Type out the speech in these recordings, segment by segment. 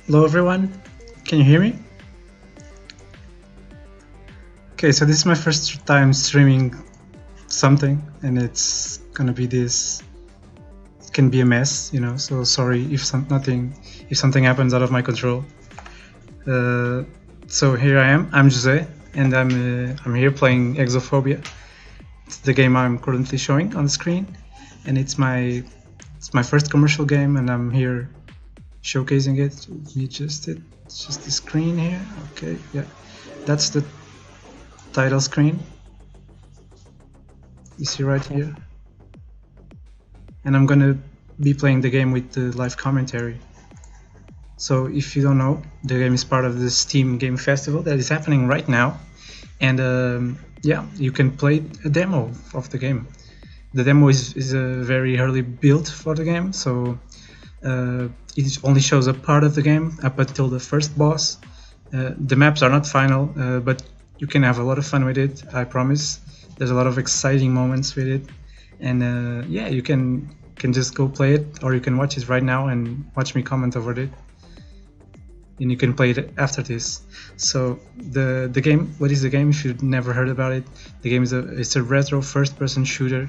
Hello everyone, can you hear me? Okay, so this is my first time streaming something and it's gonna be this, it can be a mess, you know, so sorry if something happens out of my control. So here I am, I'm Jose, and I'm here playing Exophobia. It's the game I'm currently showing on the screen, and it's my first commercial game, and I'm here showcasing it. Let me adjust it. It's just the screen here. Okay, yeah, that's the title screen. You see right here. And I'm gonna be playing the game with the live commentary. So if you don't know, the game is part of the Steam Game Festival that is happening right now. And yeah, you can play a demo of the game. The demo is a very early build for the game, so it only shows a part of the game up until the first boss. The maps are not final, but you can have a lot of fun with it, I promise. There's a lot of exciting moments with it, and yeah, you can just go play it, or you can watch it right now and watch me comment over it, and you can play it after this. So the game, what is the game if you've never heard about it? The game is it's a retro first-person shooter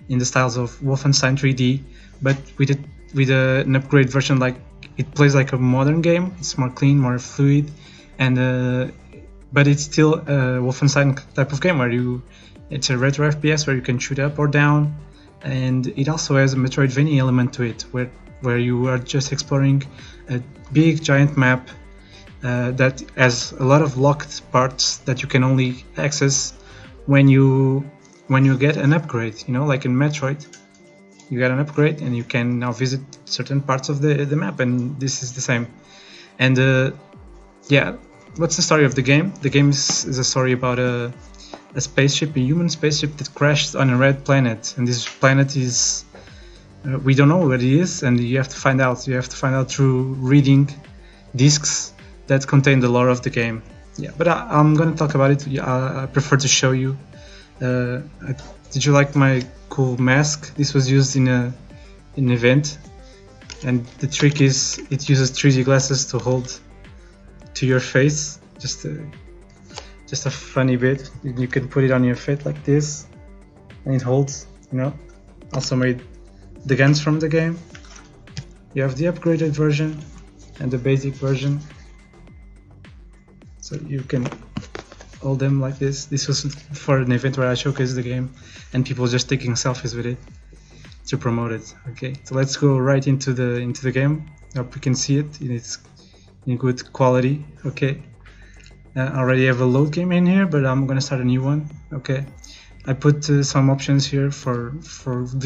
in the styles of Wolfenstein 3D, but with an upgrade version. Like, it plays like a modern game. It's more clean, more fluid, and but it's still a Wolfenstein type of game where it's a retro FPS where you can shoot up or down, and it also has a Metroidvania element to it, where you are just exploring a big giant map that has a lot of locked parts that you can only access when you get an upgrade. You know, like in Metroid, you get an upgrade and you can now visit certain parts of the map, and this is the same. And yeah, what's the story of the game? The game is a story about a spaceship, a human spaceship that crashed on a red planet, and this planet is we don't know what it is, and you have to find out. You have to find out through reading discs that contain the lore of the game. Yeah, but I'm gonna talk about it. I prefer to show you. Did you like my cool mask? This was used in an event, and the trick is it uses 3D glasses to hold to your face. Just a funny bit. You can put it on your face like this, and it holds. You know. Also made the guns from the game. You have the upgraded version and the basic version, so you can hold them like this. This was for an event where I showcased the game, and people just taking selfies with it to promote it. Okay, so let's go right into the game. I hope you can see it in good quality. Okay, I already have a load game in here, but I'm gonna start a new one. Okay, I put some options here for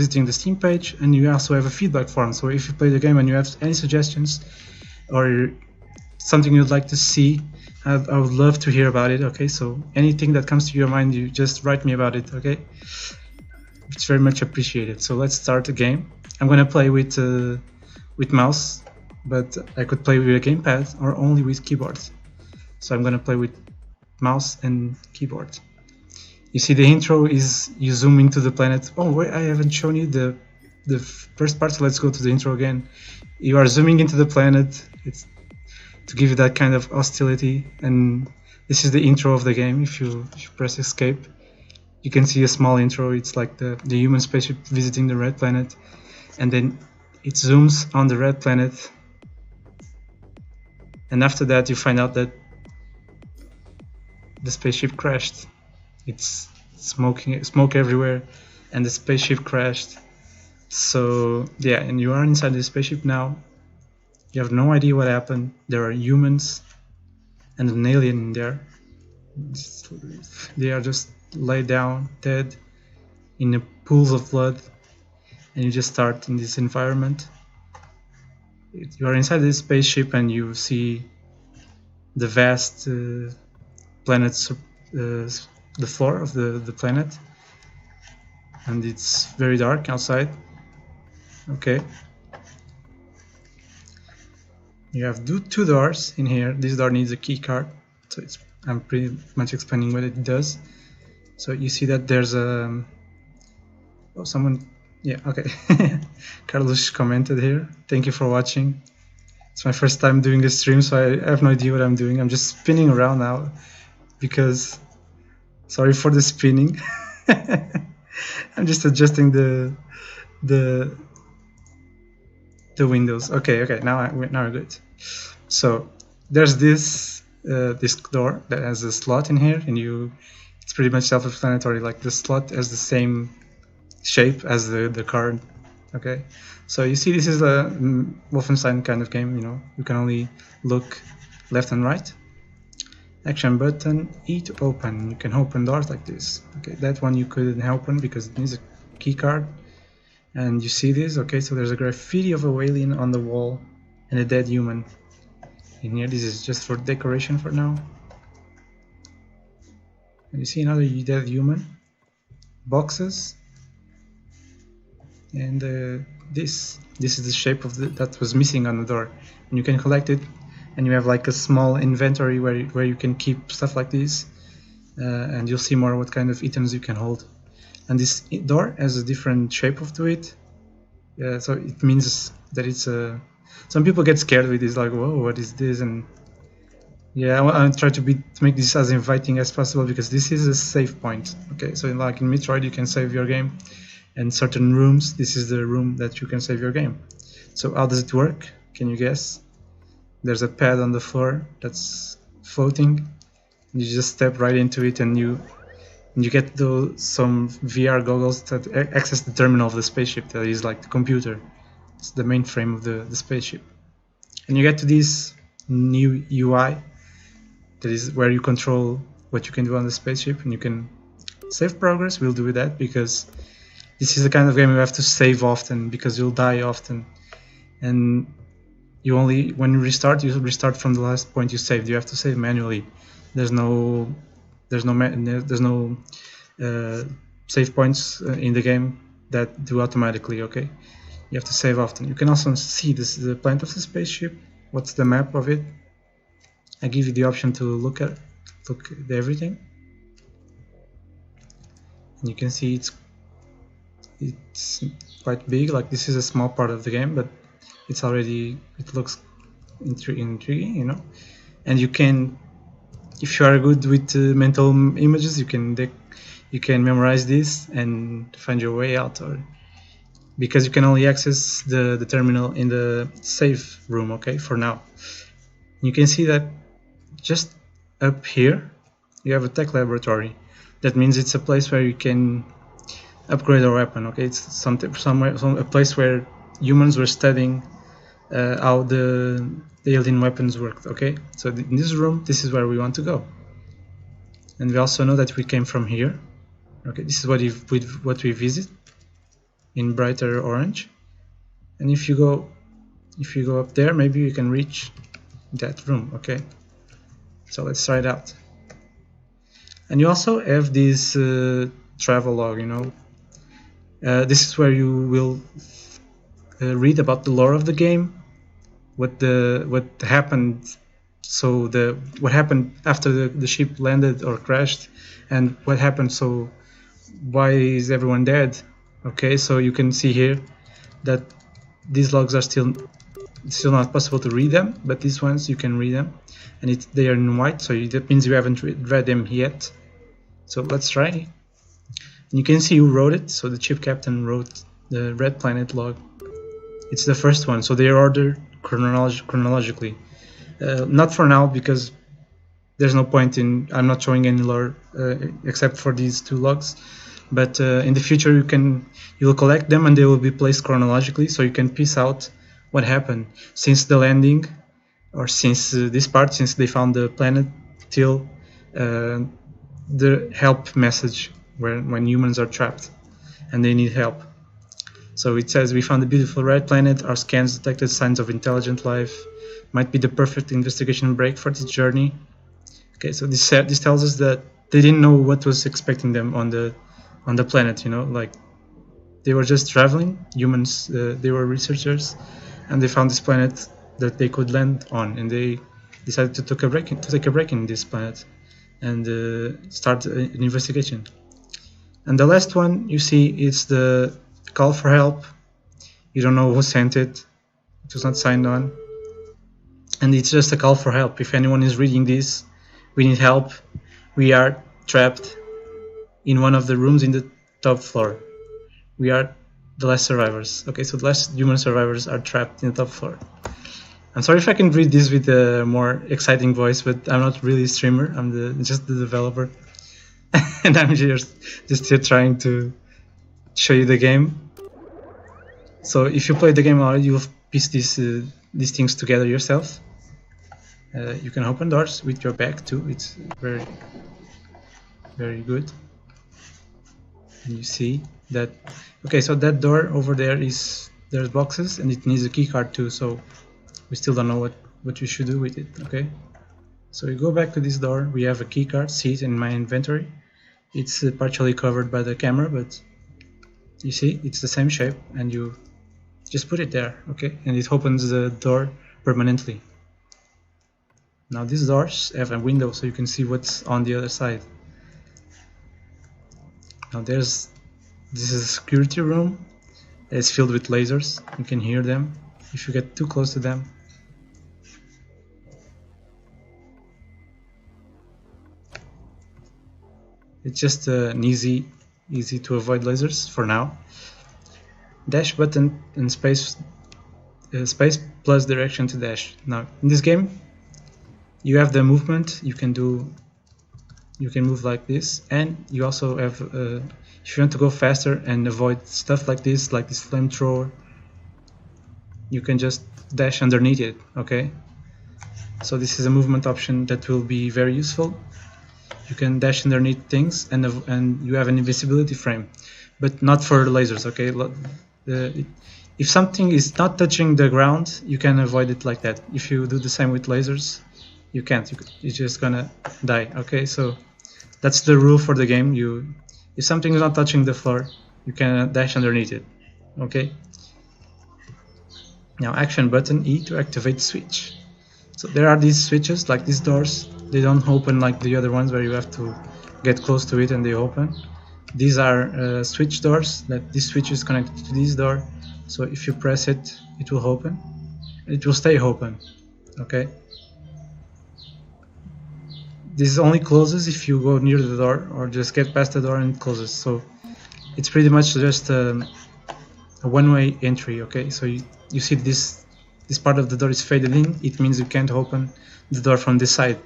visiting the Steam page, and you also have a feedback form. So if you play the game and you have any suggestions or something you'd like to see, I would love to hear about it. Okay, so anything that comes to your mind, you just write me about it. Okay, it's very much appreciated. So let's start the game. I'm gonna play with mouse, but I could play with a gamepad or only with keyboard. So I'm gonna play with mouse and keyboard. You see the intro is you zoom into the planet. Oh wait, I haven't shown you the first part, so let's go to the intro again. You are zooming into the planet. It's to give you that kind of hostility, and this is the intro of the game. If you press escape, you can see a small intro. It's like the human spaceship visiting the red planet, and then it zooms on the red planet, and after that you find out that the spaceship crashed. It's smoke everywhere, and the spaceship crashed. So yeah, and you are inside the spaceship now. You have no idea what happened. There are humans and an alien in there. They are just laid down, dead, in the pools of blood, and you just start in this environment. You are inside this spaceship, and you see the vast planet's the floor of the planet, and it's very dark outside. Okay, you have two doors in here. This door needs a key card, so I'm pretty much explaining what it does. So you see that there's a someone, yeah, okay. Carlos commented here, thank you for watching. It's my first time doing a stream, so I have no idea what I'm doing. I'm just spinning around now because, sorry for the spinning. I'm just adjusting the windows. Okay, now we're good. So there's this door that has a slot in here, and it's pretty much self-explanatory. Like the slot has the same shape as the card. Okay, so you see this is a Wolfenstein kind of game. You can only look left and right. Action button, E to open. You can open doors like this. Okay, that one you couldn't open because it needs a key card. And you see this, okay, so there's a graffiti of a alien on the wall and a dead human in here. This is just for decoration for now. And you see another dead human, boxes, and this is the shape of that was missing on the door, and you can collect it, and you have like a small inventory where you can keep stuff like this, and you'll see more what kind of items you can hold. And this door has a different shape to it, so it means that it's a. Some people get scared with this, like, whoa, what is this? And yeah, I try to make this as inviting as possible because this is a save point. Okay, so like in Metroid, you can save your game, and certain rooms, this is the room that you can save your game. So how does it work? Can you guess? There's a pad on the floor that's floating. You just step right into it, and you get some VR goggles that access the terminal of the spaceship. That is like the computer. It's the mainframe of the spaceship. And you get to this new UI. That is where you control what you can do on the spaceship, and you can save progress. We'll do that because this is the kind of game you have to save often because you'll die often. And when you restart from the last point you saved. You have to save manually. There's no save points in the game that do automatically. Okay, you have to save often. You can also see the planet of the spaceship. What's the map of it? I give you the option to look at everything, and you can see it's quite big. Like this is a small part of the game, but it looks intriguing, And you can, if you are good with mental images, you can memorize this and find your way out, or because you can only access the terminal in the save room. Okay, for now. You can see that just up here you have a tech laboratory. That means it's a place where you can upgrade a weapon. Okay, it's a place where humans were studying how the alien weapons worked. Okay, so in this room, this is where we want to go. And we also know that we came from here. Okay, this is what we visit in brighter orange. And if you go up there, maybe you can reach that room. Okay, so let's try it out. And you also have this travel log. This is where you will read about the lore of the game, what happened. So what happened after the ship landed or crashed, and what happened. So why is everyone dead? Okay, so you can see here that these logs are still not possible to read them, but these ones you can read them, and they are in white. So that means you haven't read them yet. So let's try. And you can see who wrote it. So the ship captain wrote the Red Planet log. It's the first one. So they are ordered chronologically. Not for now, because there's no point in. I'm not showing any lore except for these two logs. But in the future, you'll collect them, and they will be placed chronologically, so you can piece out what happened since the landing, or since this part, since they found the planet, till the help message when humans are trapped and they need help. So it says, we found a beautiful red planet. Our scans detected signs of intelligent life. Might be the perfect investigation break for this journey. Okay, so this tells us that they didn't know what was expecting them on the planet. Like they were just traveling. Humans, they were researchers, and they found this planet that they could land on, and they decided to take a break in this planet and start an investigation. And the last one you see is the call for help. You don't know who sent it. It was not signed on. and it's just a call for help. If anyone is reading this, we need help. We are trapped in one of the rooms in the top floor. We are the last survivors. Okay, so the last human survivors are trapped in the top floor. I'm sorry if I can read this with a more exciting voice, but I'm not really a streamer. I'm just the developer, and I'm just here trying to show you the game. So if you play the game already, you'll piece these things together yourself. You can open doors with your back too. It's very, very good. And you see that. Okay, so that door over there's boxes, and it needs a key card too. So we still don't know what you should do with it. Okay, so you go back to this door. We have a key card. See it in my inventory. It's partially covered by the camera, but you see it's the same shape, and you just put it there. Okay, and it opens the door permanently. Now these doors have a window, so you can see what's on the other side. Now this is a security room. It's filled with lasers. You can hear them if you get too close to them. It's just an easy to avoid lasers for now. Dash button and space plus direction to dash. Now in this game you have the movement. You can move like this, and you also have if you want to go faster and avoid stuff like this flamethrower, you can just dash underneath it. Okay, so this is a movement option that will be very useful. You can dash underneath things, and you have an invisibility frame, but not for lasers. Okay, if something is not touching the ground, you can avoid it like that. If you do the same with lasers, you can't. You're just gonna die. Okay, so that's the rule for the game. If something is not touching the floor, you can dash underneath it. Okay. Now action button E to activate the switch. So there are these switches, like these doors. They don't open like the other ones where you have to get close to it and they open. These are switch doors. This switch is connected to this door. So if you press it, it will open. It will stay open. Okay. This only closes if you go near the door or just get past the door and it closes. So it's pretty much just a one-way entry. Okay, so you see this part of the door is faded in. It means you can't open the door from this side.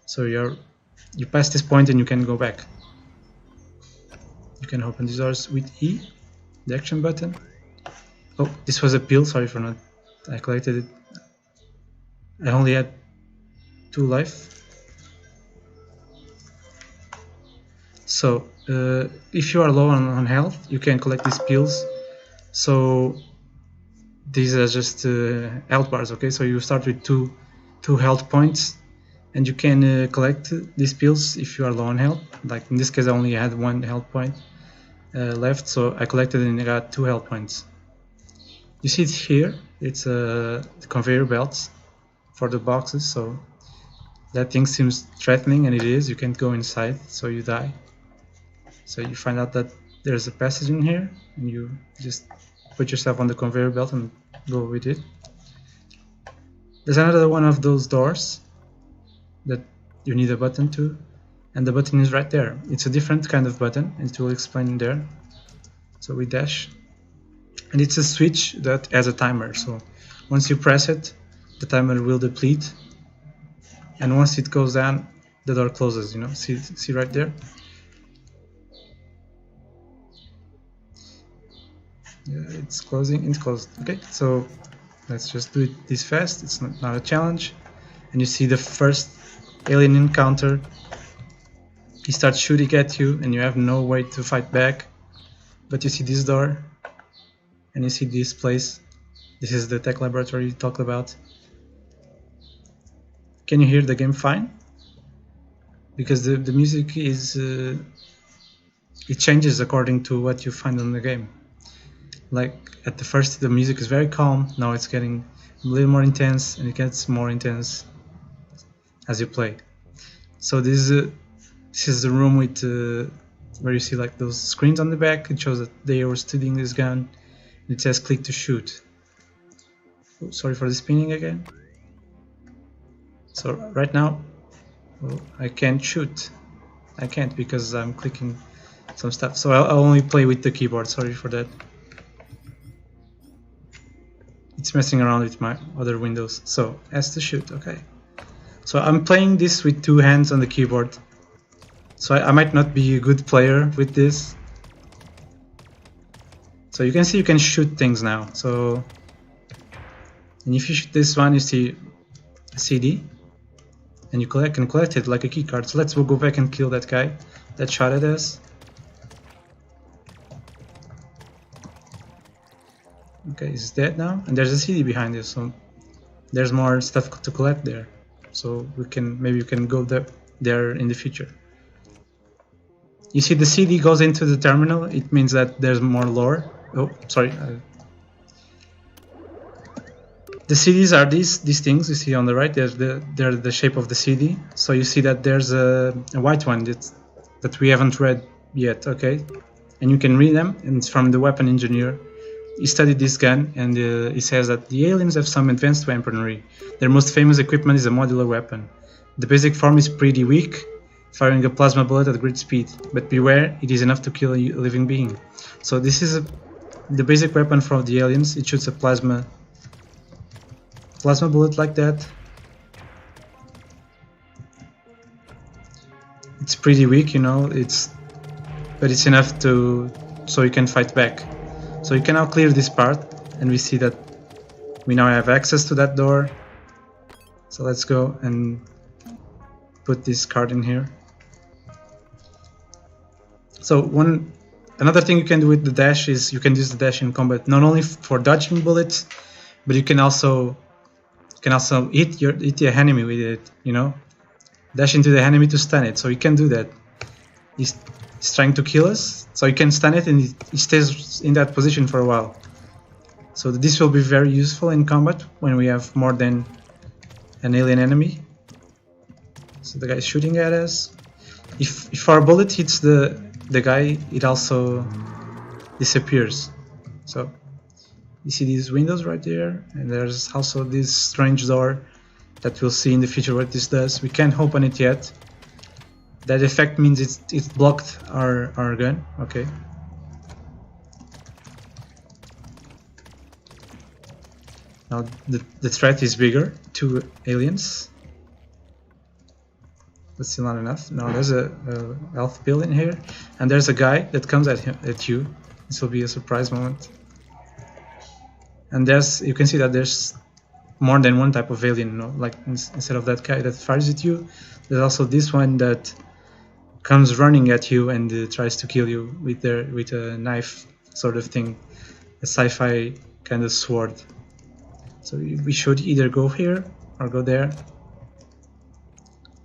So you pass this point and you can go back. You can open these doors with E, the action button. Oh, this was a pill. Sorry for not. I collected it. I only had 2 life. So if you are low on health, you can collect these pills. So these are just health bars. Okay, so you start with two health points, and you can collect these pills if you are low on health. Like in this case, I only had 1 health point left, so I collected and I got 2 health points. You see it here. It's the conveyor belts for the boxes. So that thing seems threatening, and it is. You can't go inside, so you die. So you find out that there's a passage in here, and you just put yourself on the conveyor belt and go with it. There's another one of those doors that you need a button to, and the button is right there. It's a different kind of button, and it will explain there. So we dash, and it's a switch that has a timer. So once you press it, the timer will deplete, and once it goes down, the door closes. You know, see right there. Yeah, it's closing. It's closed. Okay, so let's just do it this fast. It's not a challenge. And you see the first alien encounter. He starts shooting at you, and you have no way to fight back. But you see this door, and you see this place. This is the tech laboratory you talked about. Can you hear the game fine? Because the music is it changes according to what you find on the game. Like at the first the music is very calm, now it's getting a little more intense, and it gets more intense as you play. So this is the room with where you see like those screens on the back. It shows that they were studying this gun. It says click to shoot. Oh, sorry for the spinning again. So right now, well, I can't shoot. I can't because I'm clicking some stuff. So I'll only play with the keyboard. Sorry for that. It's messing around with my other windows. So S to shoot. Okay. So I'm playing this with 2 hands on the keyboard. So I might not be a good player with this. So you can see you can shoot things now. So, and if you shoot this one, you see a CD, and you can collect it like a key card. So let's go back and kill that guy that shot at us. Okay, he's dead now, and there's a CD behind you, so there's more stuff to collect there. So maybe you can go there in the future. You see the CD goes into the terminal. It means that there's more lore. Oh, sorry. The CDs are these things you see on the right. They're the shape of the CD. So you see that there's a white one that we haven't read yet. Okay, and you can read them. And it's from the weapon engineer. He studied this gun, and he says that the aliens have some advanced weaponry. Their most famous equipment is a modular weapon. The basic form is pretty weak, firing a plasma bullet at great speed, but beware, it is enough to kill a living being. So this is the basic weapon from the aliens. It shoots a plasma bullet like that. It's pretty weak, you know, but it's enough so you can fight back. So you can now clear this part, and we see that we now have access to that door. So let's go and put this card in here. So another thing you can do with the dash is you can use the dash in combat not only for dodging bullets, but you can also hit your enemy with it, you know, dash into the enemy to stun it. So you can do that. He's trying to kill us, so you can stun it and he stays in that position for a while. So this will be very useful in combat when we have more than an alien enemy. So the guy is shooting at us. If our bullet hits the guy, it also disappears. So you see these windows right there, and there's also this strange door that we'll see in the future what this does. We can't open it yet. That effect means it blocked our gun. Okay. Now the threat is bigger. 2 aliens. That's still not enough. Now there's a health pill in here, and there's a guy that comes at you. This will be a surprise moment. And you can see that there's more than one type of alien. You know? Like instead of that guy that fires at you, there's also this one that comes running at you and tries to kill you with a knife sort of thing, a sci-fi kind of sword. So we should either go here or go there.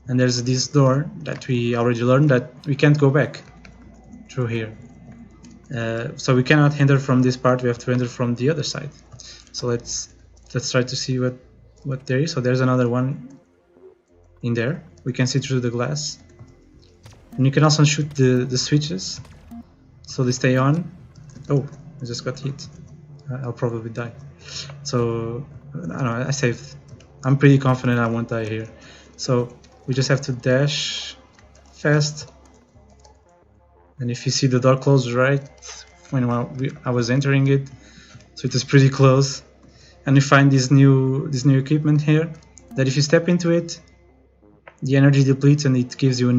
And there's this door that we already learned that we can't go back through here. So we cannot enter from this part. We have to enter from the other side. So let's try to see what there is. So there's another one in there. We can see through the glass. And you can also shoot the switches, so they stay on. Oh, I just got hit. I'll probably die. So, I don't know, I saved. I'm pretty confident I won't die here. So, we just have to dash fast. And if you see the door closed right when I was entering it, so it is pretty close. And we find this new equipment here, that if you step into it, the energy depletes and it gives you a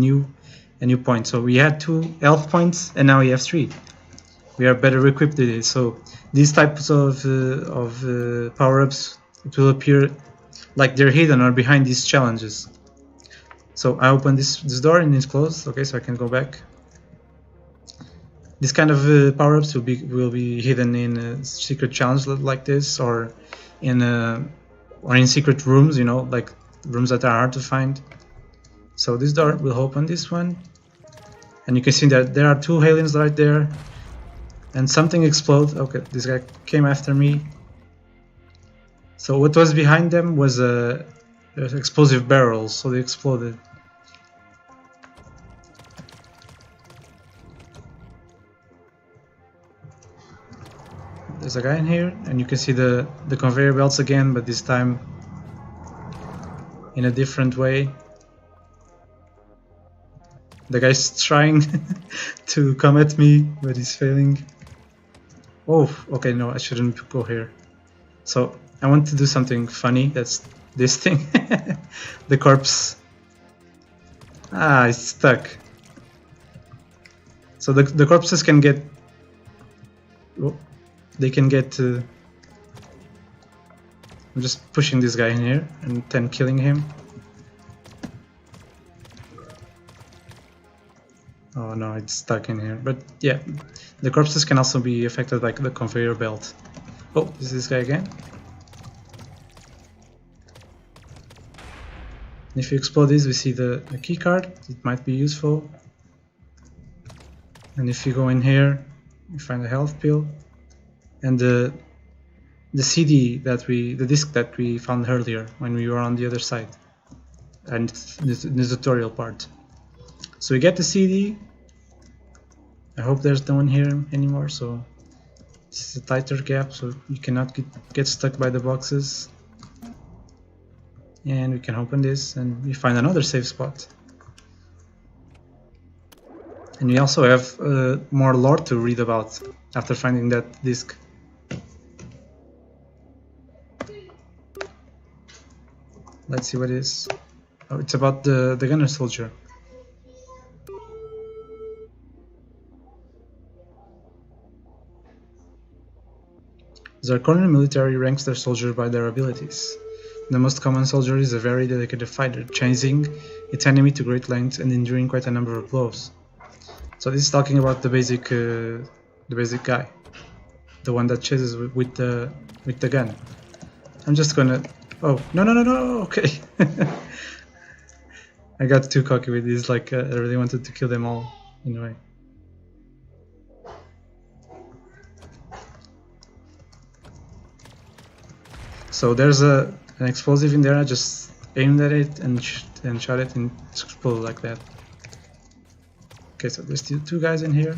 new point. So we had 2 health points and now we have 3. We are better equipped with it. So these types of power-ups, it will appear like they're hidden or behind these challenges. So I open this door and it's closed. Okay, so I can go back. This kind of power-ups will be hidden in a secret challenge like this, or in secret rooms, you know, like rooms that are hard to find. So this door will open, this one, and you can see that there are 2 aliens right there, and something explodes. Okay, this guy came after me. So what was behind them was explosive barrels, so they exploded. There's a guy in here, and you can see the conveyor belts again, but this time in a different way. The guy's trying to come at me, but he's failing. Oh, okay, no, I shouldn't go here. So I want to do something funny. That's this thing. The corpse. Ah, it's stuck. So the corpses can get. Oh, they can get. I'm just pushing this guy in here and then killing him. Oh no, it's stuck in here. But yeah, the corpses can also be affected by the conveyor belt. Oh, is this guy again? If you explode this, we see the key card. It might be useful. And if you go in here, you find a health pill. And the CD that the disc that we found earlier when we were on the other side. And the tutorial part. So we get the CD. I hope there's no one here anymore, so this is a tighter gap, so you cannot get stuck by the boxes. And we can open this and we find another safe spot. And we also have more lore to read about after finding that disc. Let's see what it is. Oh, it's about the gunner soldier. Zarkonian military ranks their soldiers by their abilities. The most common soldier is a very dedicated fighter, chasing its enemy to great lengths and enduring quite a number of blows. So this is talking about the basic guy, the one that chases with the gun. I'm just gonna. Oh no! Okay, I got too cocky with this. Like I really wanted to kill them all anyway. So there's an explosive in there. I just aimed at it and shot it and it exploded like that. Okay, so there's still two guys in here.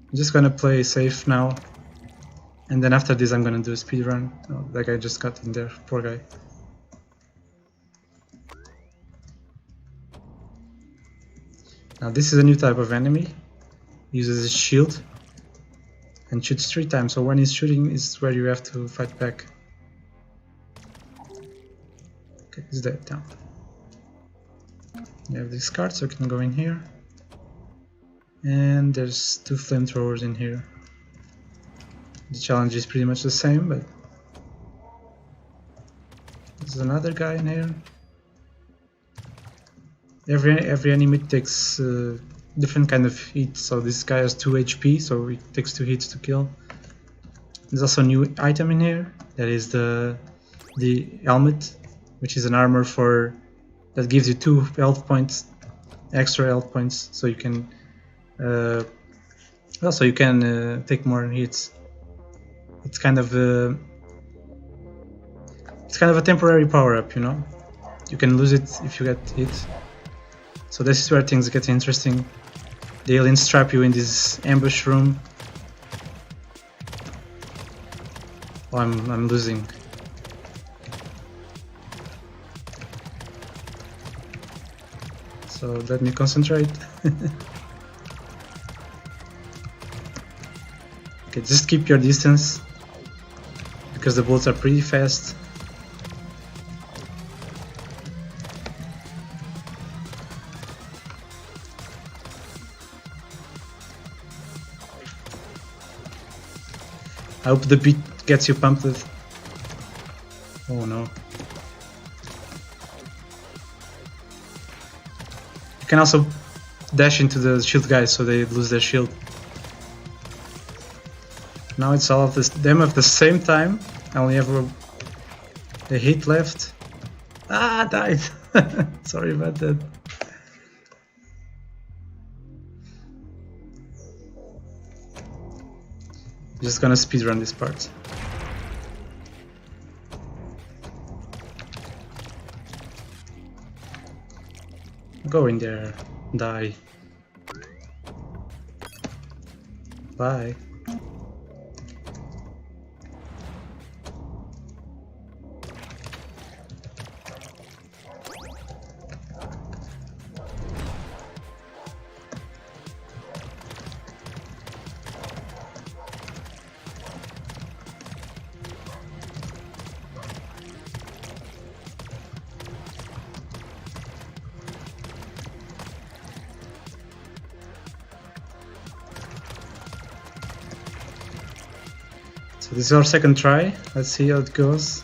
I'm just gonna play safe now, and then after this I'm gonna do a speed run. Oh, that guy just got in there, poor guy. Now this is a new type of enemy. He uses a shield and shoots 3 times, so when he's shooting is where you have to fight back. Okay, he's dead now. You have this card, so you can go in here. And there's 2 flamethrowers in here. The challenge is pretty much the same, but there's another guy in here. Every enemy takes different kind of hit, so this guy has 2 HP, so it takes 2 hits to kill. There's also a new item in here, that is the helmet, which is an armor that gives you 2 health points, extra health points, so you can take more hits. It's kind of a temporary power up, you know. You can lose it if you get hit. So this is where things get interesting. The aliens trap you in this ambush room. Oh, I'm losing. So let me concentrate. Okay, just keep your distance because the bullets are pretty fast. I hope the beat gets you pumped with. Oh no. You can also dash into the shield guys so they lose their shield. Now it's all of them at the same time. I only have a hit left. Ah, died! Sorry about that. Just gonna speedrun this part. Go in there, die. Bye. So this is our second try. Let's see how it goes.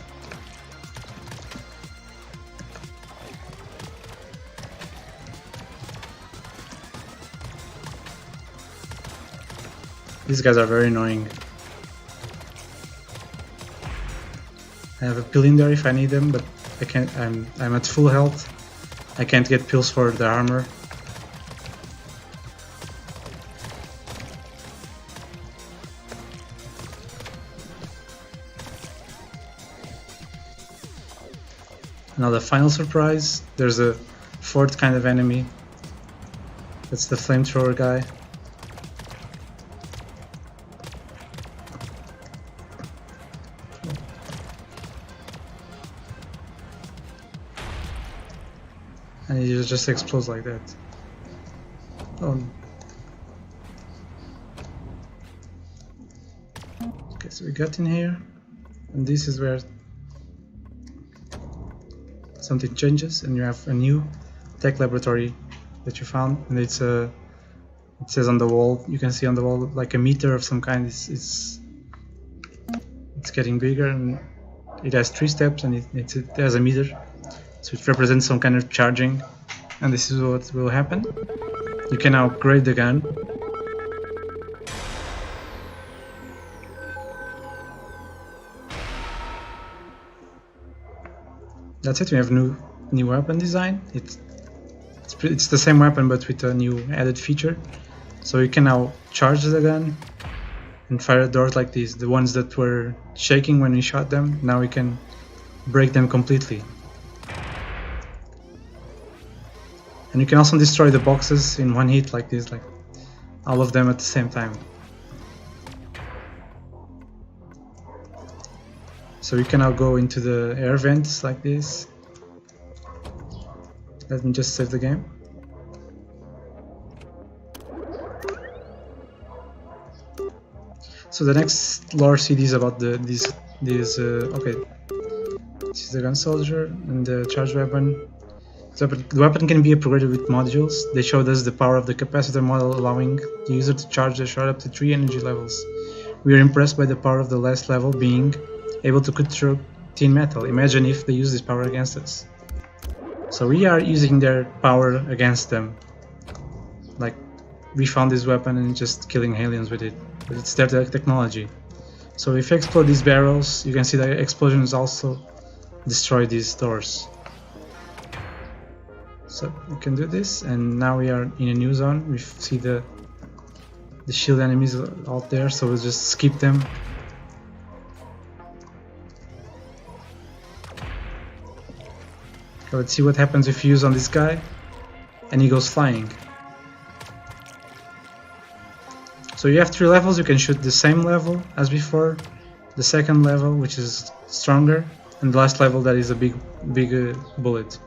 These guys are very annoying. I have a pill in there if I need them, but I can't. I'm at full health. I can't get pills for the armor. Now the final surprise. There's a fourth kind of enemy. That's the flamethrower guy. And it just explodes like that. Oh. Okay, so we got in here, and this is where something changes, and you have a new tech laboratory that you found, and it says on the wall. You can see on the wall like a meter of some kind. It's getting bigger, and it has 3 steps, and it has a meter. So it represents some kind of charging, and this is what will happen. You can now upgrade the gun. That's it. We have new weapon design. It's the same weapon but with a new added feature. So you can now charge the gun and fire doors like these. The ones that were shaking when we shot them, now we can break them completely. And you can also destroy the boxes in one hit like this, like all of them at the same time. So you can now go into the air vents like this. Let me just save the game. So the next lore CD is about these okay. This is the gun soldier and the charge weapon. So the weapon can be upgraded with modules. They showed us the power of the capacitor model, allowing the user to charge the shot up to 3 energy levels. We are impressed by the power of the last level being able to cut through tin metal. Imagine if they use this power against us. So we are using their power against them. Like, we found this weapon and just killing aliens with it. But it's their technology. So if you explode these barrels, you can see the explosions also destroy these doors. So we can do this, and now we are in a new zone. We see the shield enemies out there, so we'll just skip them. Okay, let's see what happens if you use on this guy and he goes flying. So you have 3 levels. You can shoot the same level as before, the second level which is stronger, and the last level that is a big bullet.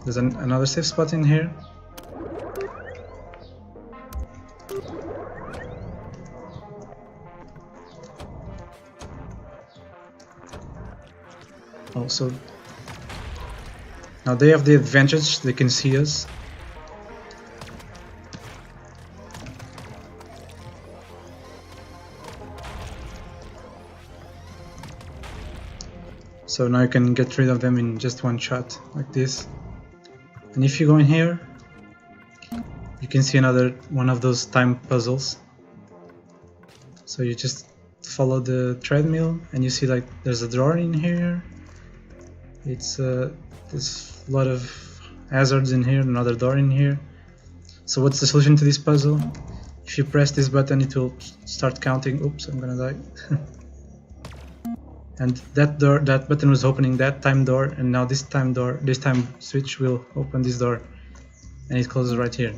There's another safe spot in here. Also, now they have the advantage, they can see us. So now you can get rid of them in just one shot, like this. And if you go in here, you can see another one of those time puzzles. So you just follow the treadmill, and you see like there's a drawer in here. There's a lot of hazards in here, another door in here. So what's the solution to this puzzle? If you press this button, it will start counting. Oops, I'm gonna die. And that button was opening that time door, and now this time switch will open this door, and it closes right here.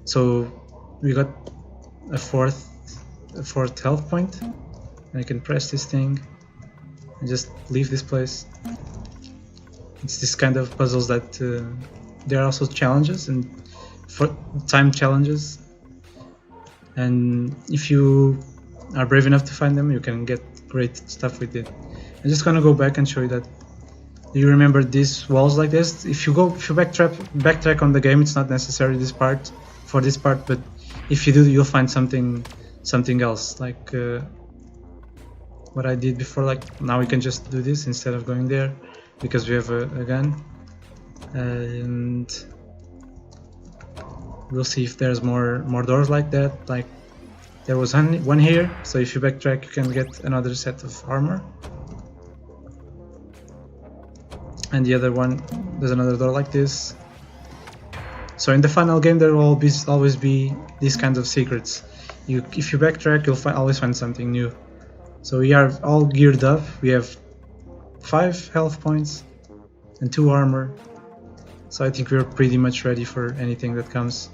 So we got a fourth health point, and I can press this thing and just leave this place. It's this kind of puzzles that there are also challenges, and for time challenges, and if you are brave enough to find them, you can get great stuff with it. I'm just gonna go back and show you that. Do you remember these walls like this? If you backtrack on the game, it's not necessary for this part, but if you do, you'll find something something else, like what I did before. Like now we can just do this instead of going there because we have a gun, and we'll see if there's more doors like that. Like there was one here, so if you backtrack you can get another set of armor, and the other one there's another door like this. So in the final game there will always be these kinds of secrets. If you backtrack you'll always find something new. So we are all geared up. We have 5 health points and 2 armor, so I think we're pretty much ready for anything that comes.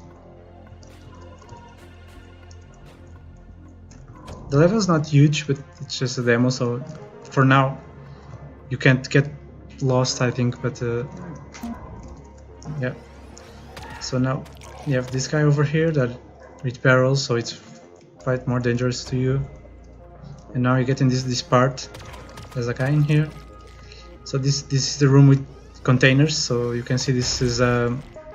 The level is not huge, but it's just a demo, so for now you can't get lost, I think, but yeah. So now you have this guy over here that with barrels, so it's quite more dangerous to you. And now you get in this part. There's a guy in here. So this is the room with containers. So you can see this is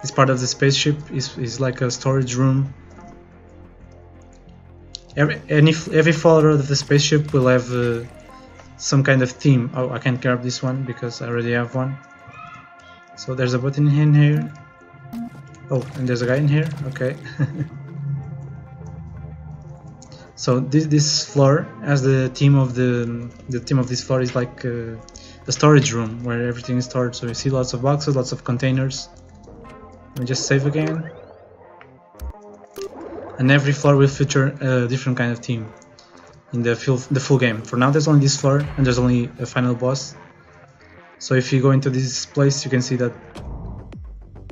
this part of the spaceship is like a storage room. Every follower of the spaceship will have some kind of theme. Oh, I can't grab this one because I already have one. So there's a button in here. Oh, and there's a guy in here. Okay. So this floor, as the theme of this floor is like a storage room where everything is stored. So you see lots of boxes, lots of containers. Let me just save again. And every floor will feature a different kind of theme in the full game. For now there's only this floor and there's only a final boss. So if you go into this place you can see that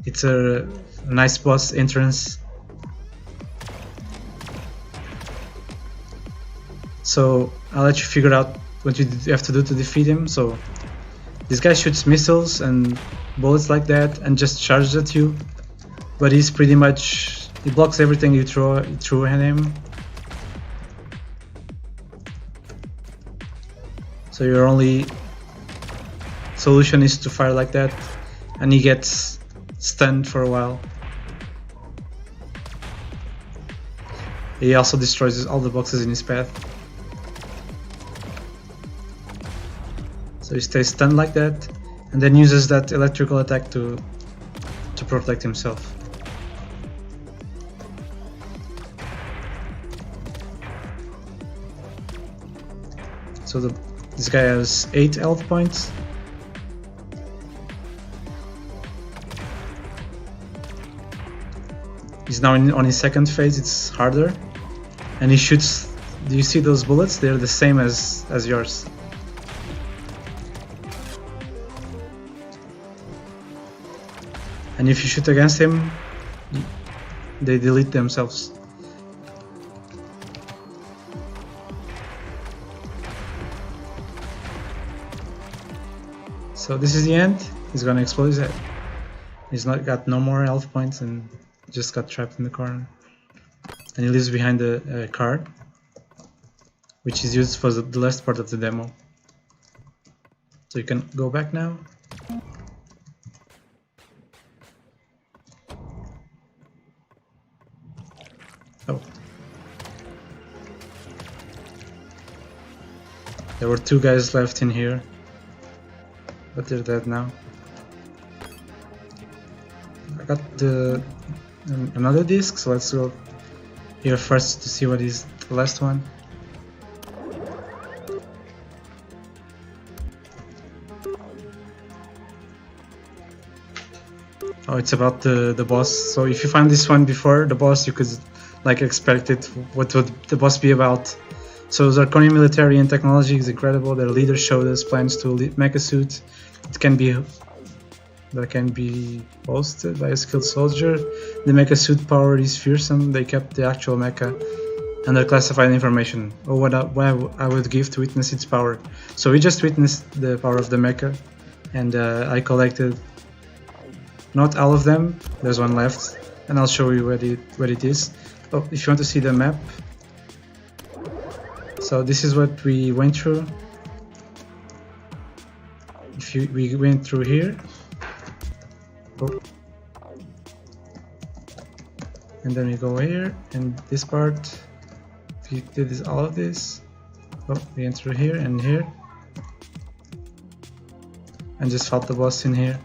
it's a nice boss entrance. So I'll let you figure out what you have to do to defeat him. So this guy shoots missiles and bullets like that and just charges at you, but he's pretty much, he blocks everything you throw at him. So your only solution is to fire like that, and he gets stunned for a while. He also destroys all the boxes in his path. So he stays stunned like that, and then uses that electrical attack to protect himself. So this guy has 8 health points. He's now on his second phase. It's harder, and he shoots. Do you see those bullets? They're the same as yours. And if you shoot against him, they delete themselves. So this is the end. He's gonna explode his head. He's not got no more health points and just got trapped in the corner. And he lives behind a car, which is used for the last part of the demo. So you can go back now. Oh. There were 2 guys left in here, but they're dead now. I got another disc, so let's go here first to see what is the last one. Oh, it's about the boss. So if you find this one before the boss, you could like expect it. What would the boss be about? So Zirconium military and technology is incredible. Their leader showed us plans to make a suit. That can be hosted by a skilled soldier. The mecha suit power is fearsome. They kept the actual mecha under classified information. Oh, what I would give to witness its power. So we just witnessed the power of the mecha, and I collected not all of them. There's one left, and I'll show you where it is. Oh, if you want to see the map. So this is what we went through. We went through here. Oh. And then we go here, and this part, we did all of this. Oh, we enter here and here. And just fought the boss in here.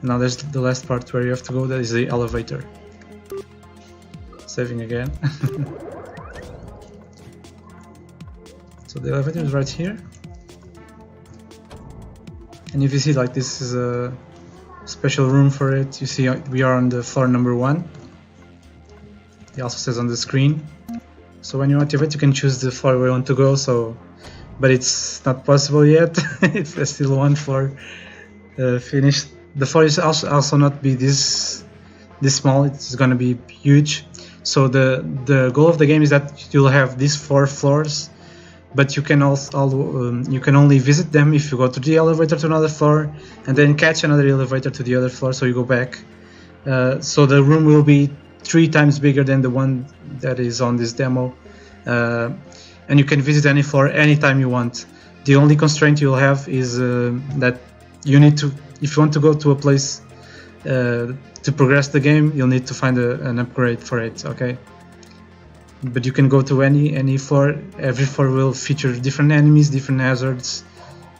And now there's the last part where you have to go, that is the elevator. Saving again. So the elevator is right here. And if you see, like, this is a special room for it. You see we are on the floor number 1. It also says on the screen. So when you activate, you can choose the floor where you want to go. So, but it's not possible yet. It's still one floor finished. The floor is also not be this small. It's gonna be huge. So the goal of the game is that you'll have these 4 floors, but you can you can only visit them if you go to the elevator to another floor and then catch another elevator to the other floor. So you go back. So the room will be 3 times bigger than the one that is on this demo, and you can visit any floor anytime you want. The only constraint you'll have is that you need to, if you want to go to a place to progress the game, you'll need to find an upgrade for it. Okay, but you can go to any floor. Every floor will feature different enemies, different hazards,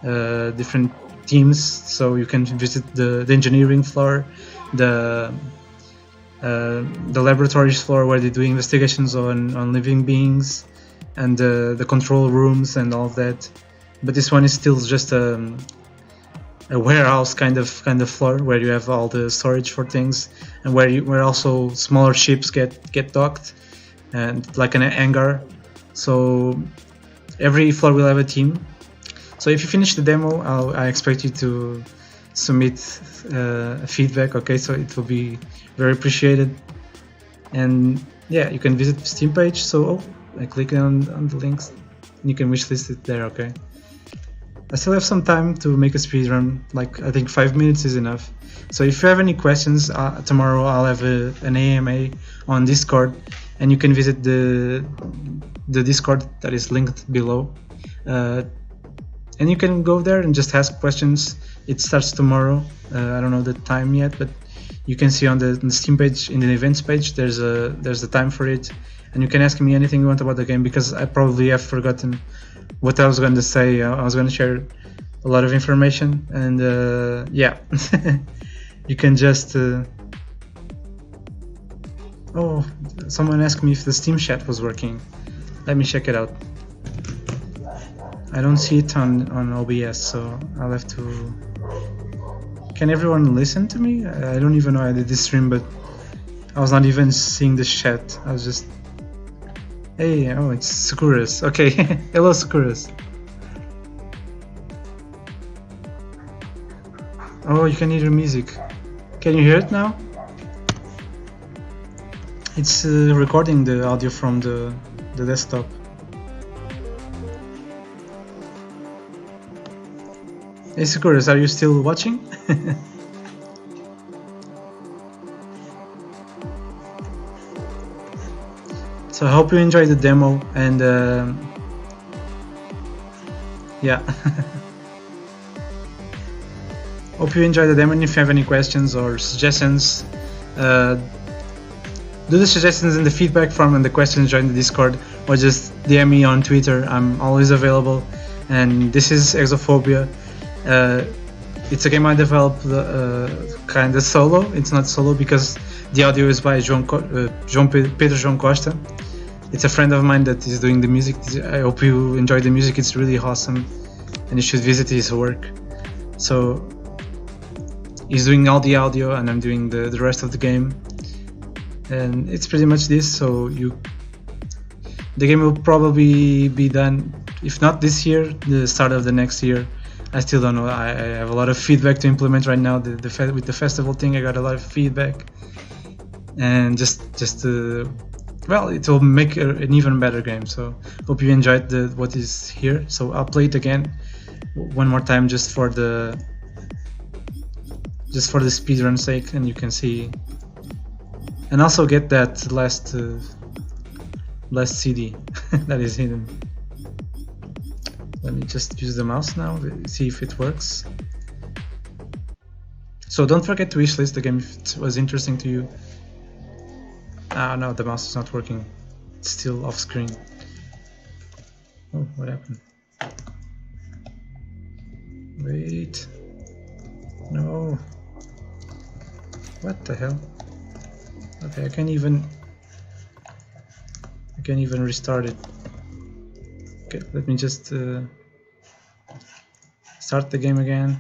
different teams. So you can visit the engineering floor, the laboratories floor where they do investigations on living beings, and the control rooms and all of that. But this one is still just a warehouse kind of floor where you have all the storage for things, and where also smaller ships get docked, and like an hangar. So every floor will have a team. So if you finish the demo, I expect you to submit feedback. Okay, so it will be very appreciated. And yeah, you can visit the Steam page. So I click on the links and you can wishlist it there. Okay, I still have some time to make a speedrun. Like, I think 5 minutes is enough. So if you have any questions, tomorrow I'll have an AMA on Discord, and you can visit the Discord that is linked below, and you can go there and just ask questions. It starts tomorrow. I don't know the time yet, but you can see on the Steam page, in the events page, there's the time for it, and you can ask me anything you want about the game, because I probably have forgotten what I was going to say. I was going to share a lot of information, and yeah. You can just oh, someone asked me if the Steam chat was working. Let me check it out. I don't see it on OBS, so I'll have to... Can everyone listen to me? I don't even know I did this stream, but I was not even seeing the chat. I was just... Hey, oh, it's Sakuras. Okay, hello Sakuras. Oh, you can hear the music. Can you hear it now? It's recording the audio from the desktop. Hey Sakuras, are you still watching? So I hope you enjoyed the demo, and yeah. Hope you enjoyed the demo, and if you have any questions or suggestions, do the suggestions in the feedback form, and the questions join the Discord, or just DM me on Twitter. I'm always available. And this is Exophobia. It's a game I developed kind of solo. It's not solo because the audio is by Pedro João Costa. It's a friend of mine that is doing the music. I hope you enjoy the music. It's really awesome, and you should visit his work. So he's doing all the audio, and I'm doing the rest of the game. And it's pretty much this. So the game will probably be done, if not this year, the start of the next year. I still don't know. I have a lot of feedback to implement right now. With the festival thing, I got a lot of feedback, and well, it will make an even better game. So hope you enjoyed what is here. So I'll play it again one more time just for the speedrun sake, and you can see, and also get that last CD that is hidden. Let me just use the mouse now, see if it works. So don't forget to wishlist the game if it was interesting to you. Ah, no, the mouse is not working. It's still off screen. Oh, what happened? Wait. No. What the hell? Okay, I can't even restart it. Okay, let me just start the game again.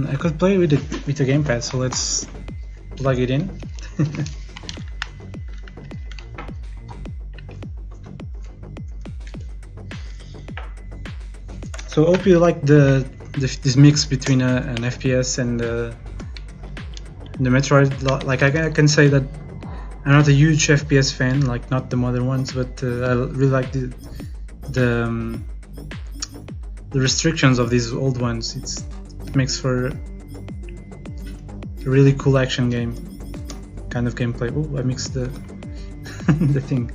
I could play with the gamepad, so let's plug it in. So I hope you like this mix between an FPS and the Metroid. Like I can say that I'm not a huge FPS fan, like not the modern ones, but I really like the restrictions of these old ones. It makes for a really cool action game kind of gameplay. Oh, I mixed the the thing.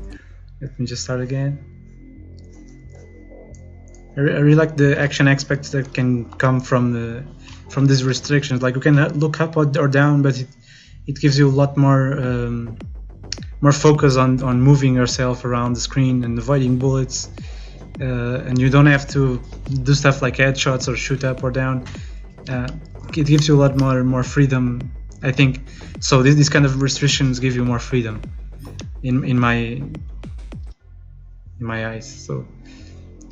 Let me just start again. I really like the action aspects that can come from these restrictions. Like you can look up or down, but it gives you a lot more focus on moving yourself around the screen and avoiding bullets, and you don't have to do stuff like headshots or shoot up or down. It gives you a lot more freedom, I think. So these kind of restrictions give you more freedom in my eyes. So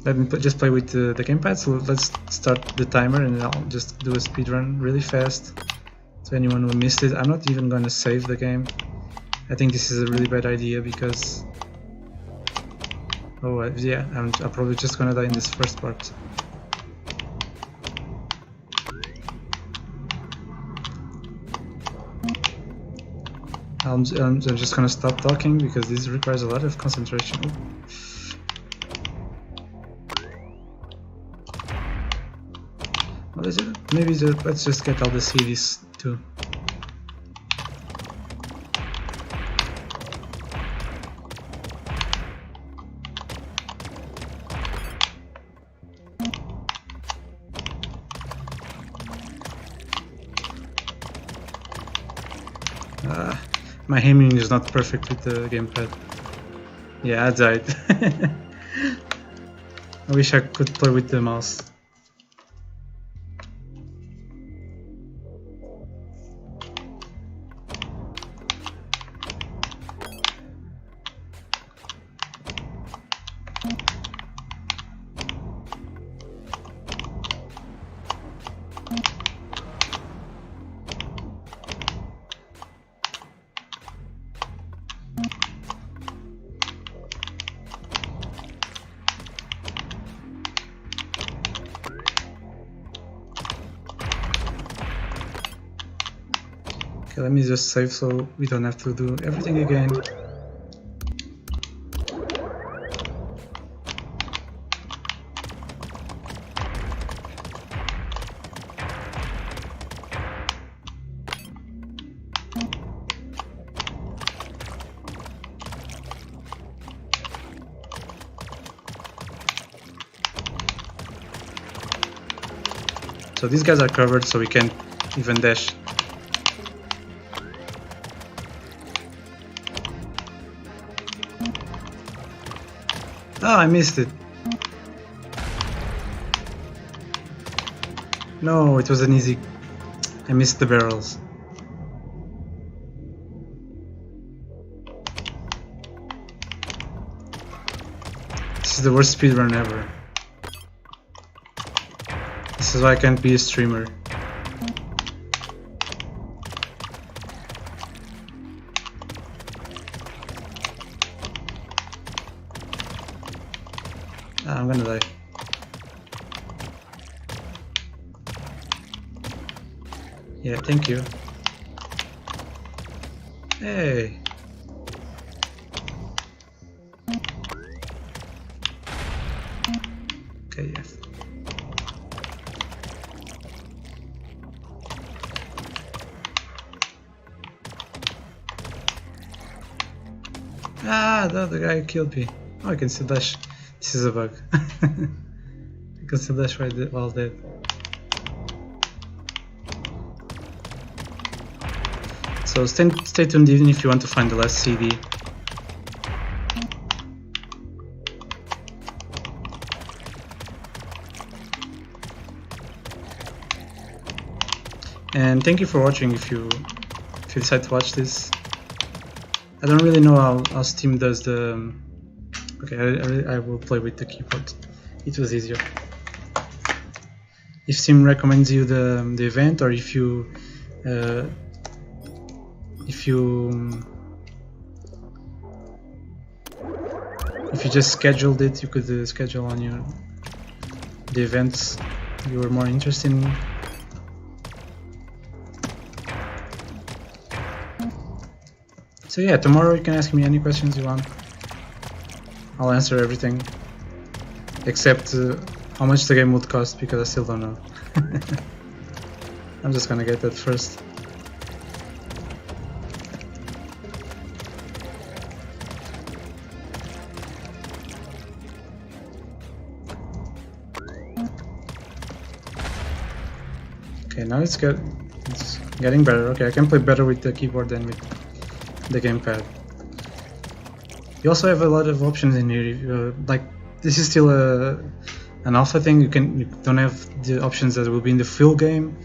let me just play with the gamepad. So let's start the timer and I'll just do a speed run really fast. So anyone who missed it, I'm not even gonna save the game. I think this is a really bad idea because yeah, I'm probably just gonna die in this first part. I'm just gonna stop talking because this requires a lot of concentration. What is it? Maybe let's just get all the CDs too. My aiming is not perfect with the gamepad. Yeah, I died. I wish I could play with the mouse. Okay, let me just save so we don't have to do everything again. So these guys are covered, so we can't even dash. Oh, I missed it. No, it was an easy... I missed the barrels. This is the worst speedrun ever. This is why I can't be a streamer. I'm gonna die. Yeah, thank you. Hey. Okay, yes. Ah, the other guy killed me. Oh, I can still dash. This is a bug. I can still dash while dead. So stay tuned even if you want to find the last CD. And thank you for watching if you decide to watch this. I don't really know how Steam does the... Okay, I will play with the keyboard. It was easier. If Steam recommends you the event, or if you just scheduled it, you could schedule on the events you were more interested in. So yeah, tomorrow you can ask me any questions you want. I'll answer everything, except how much the game would cost, because I still don't know. I'm just gonna get that first. Okay, now it's getting better. Okay, I can play better with the keyboard than with the gamepad. You also have a lot of options in here. Like, this is still an alpha thing. You don't have the options that will be in the full game,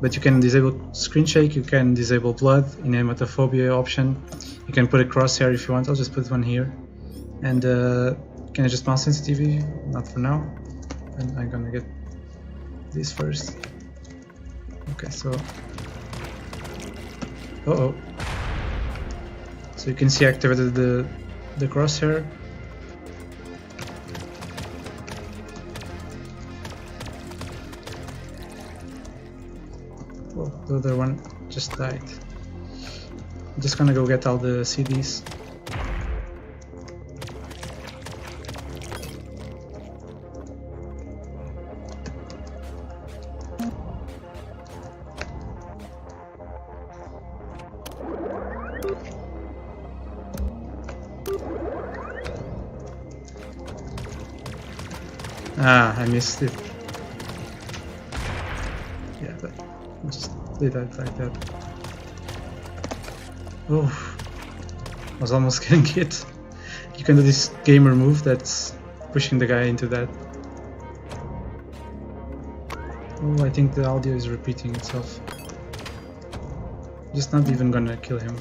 but you can disable screen shake. You can disable blood in a Exophobia option. You can put a crosshair if you want. I'll just put one here. And can adjust mouse sensitivity. Not for now. And I'm gonna get this first. Okay, so so you can see I activated the crosshair. Oh, the other one just died. I'm just gonna go get all the CDs. Ah, I missed it. Yeah, but I'll just leave that like that. Oh, I was almost getting hit. You can do this gamer move that's pushing the guy into that. Oh, I think the audio is repeating itself. Just not even gonna kill him.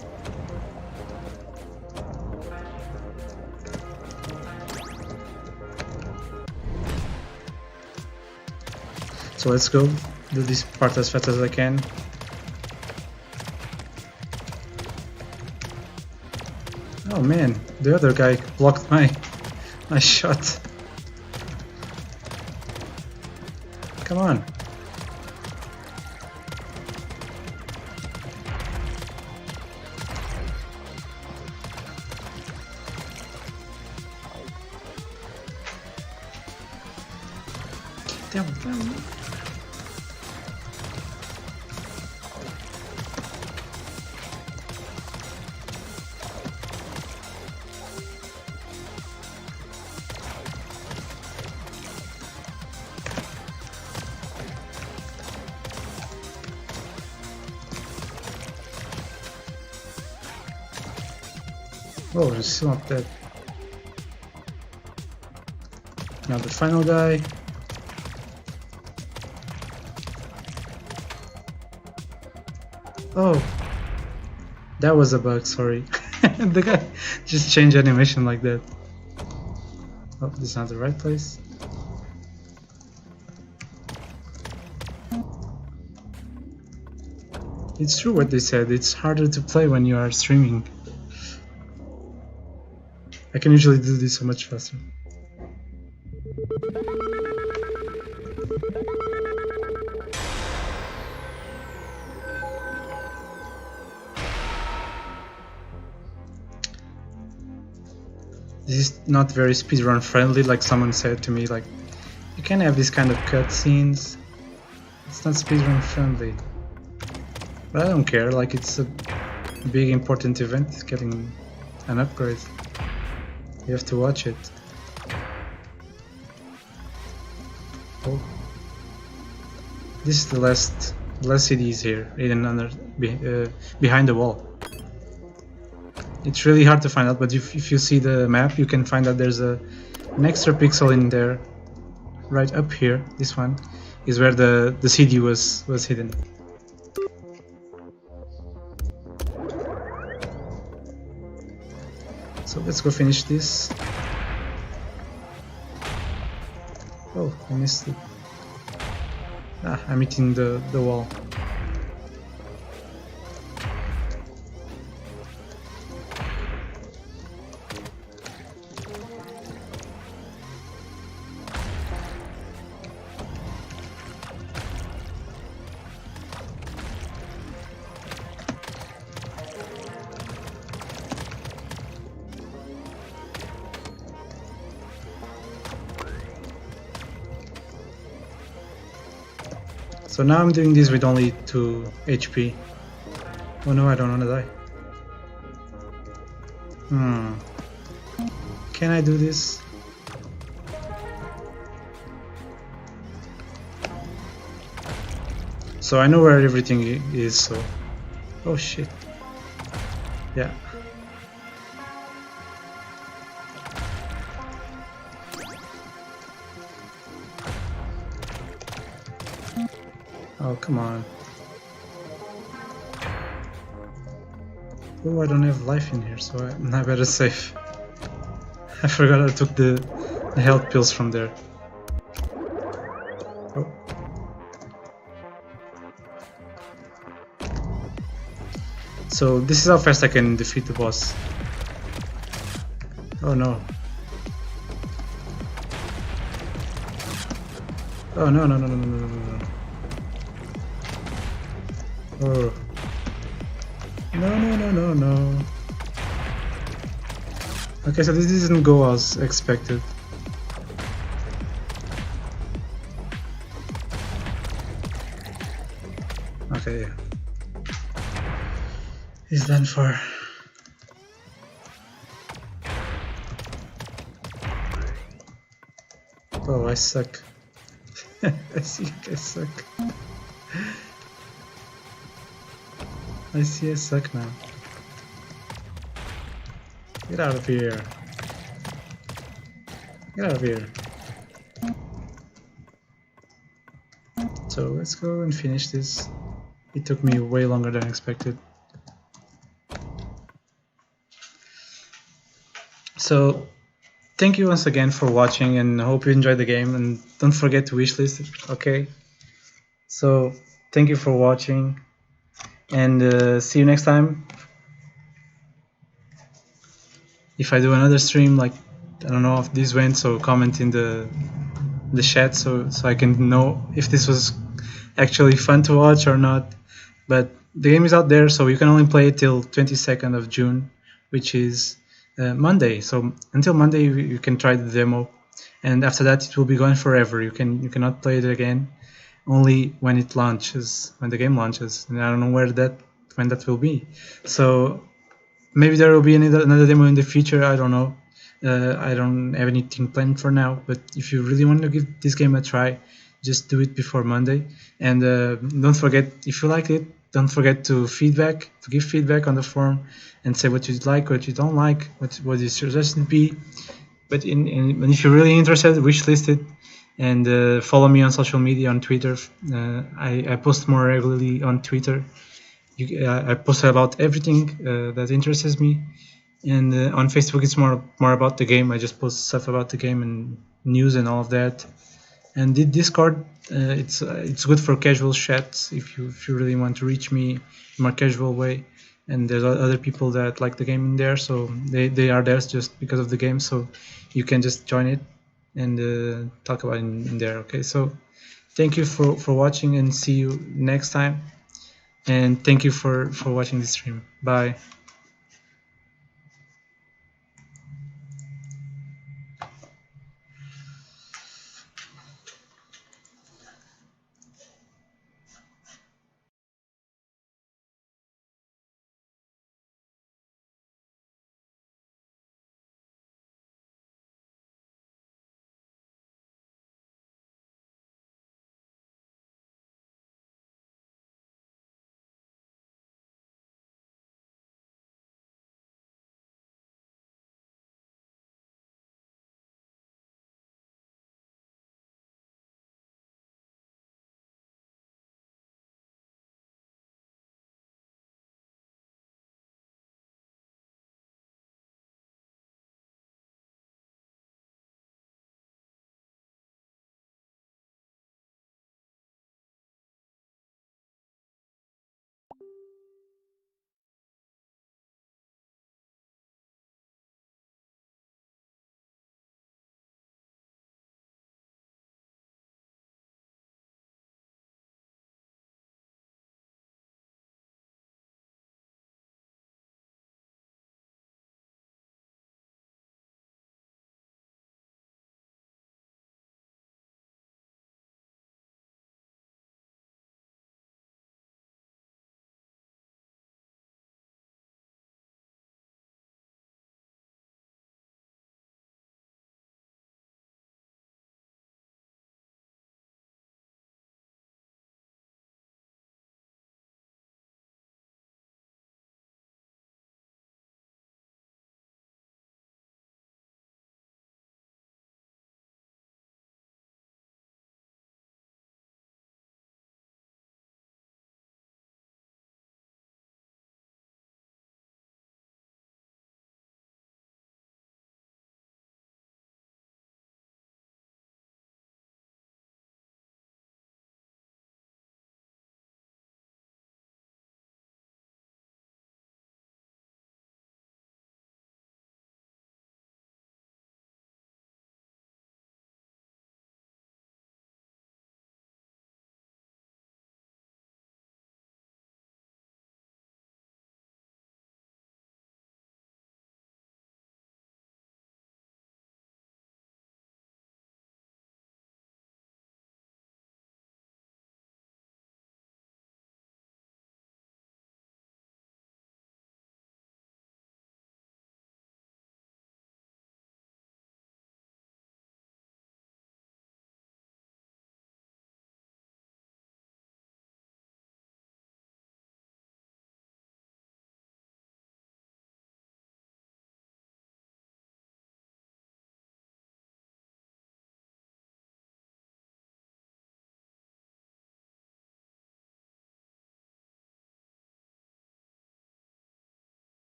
So let's go do this part as fast as I can. Oh man, the other guy blocked my shot. Come on. Damn. Oh, he's still not dead. Now the final guy. Oh, that was a bug, sorry. The guy just changed animation like that. Oh, this is not the right place. It's true what they said, it's harder to play when you are streaming. I can usually do this so much faster. This is not very speedrun friendly, like someone said to me, like, you can't have this kind of cutscenes. It's not speedrun friendly. But I don't care, like, it's a big important event, getting an upgrade. You have to watch it. Oh. This is the last CDs here, hidden under behind the wall. It's really hard to find out, but if you see the map, you can find that there's an extra pixel in there, right up here. This one is where the CD was hidden. So let's go finish this. Oh, I missed it. Ah, I'm hitting the wall. So now I'm doing this with only 2 HP. Oh no, I don't want to die. Can I do this? So I know where everything is, so... Oh shit. Yeah. Oh, come on. Oh, I don't have life in here, so I better save. I forgot I took the health pills from there. Oh. So this is how fast I can defeat the boss. Oh no. Oh no no no no no no no no. Oh. No no no no no. Okay, so this didn't go as expected. Okay, yeah. He's done for. Oh, I suck. I see I suck. I see I suck now. Get out of here. Get out of here. So let's go and finish this. It took me way longer than expected. So thank you once again for watching, and I hope you enjoyed the game, and don't forget to wishlist it, okay? So thank you for watching, and see you next time. If I do another stream, like, I don't know if this went, so comment in the chat so I can know if this was actually fun to watch or not. But the game is out there, so you can only play it till 22nd of June, which is Monday. So until Monday you can try the demo, and after that it will be gone forever. You cannot play it again, only when it launches, when the game launches, and I don't know when that will be. So maybe there will be another demo in the future, I don't know. I don't have anything planned for now, but if you really want to give this game a try, just do it before Monday. And don't forget, if you like it, don't forget to give feedback on the forum, and say what you like, what you don't like, what your suggestion be. But if you're really interested, wishlist it, and follow me on social media, on Twitter. I post more regularly on Twitter. I post about everything that interests me, and on Facebook it's more about the game. I just post stuff about the game and news and all of that. And the Discord, it's good for casual chats if you really want to reach me in a more casual way. And there's other people that like the game in there, so they are there just because of the game. So you can just join it and talk about it in there. Okay, so thank you for watching, and see you next time. And thank you for watching this stream. Bye.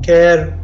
Quero.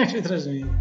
Atrás de mim.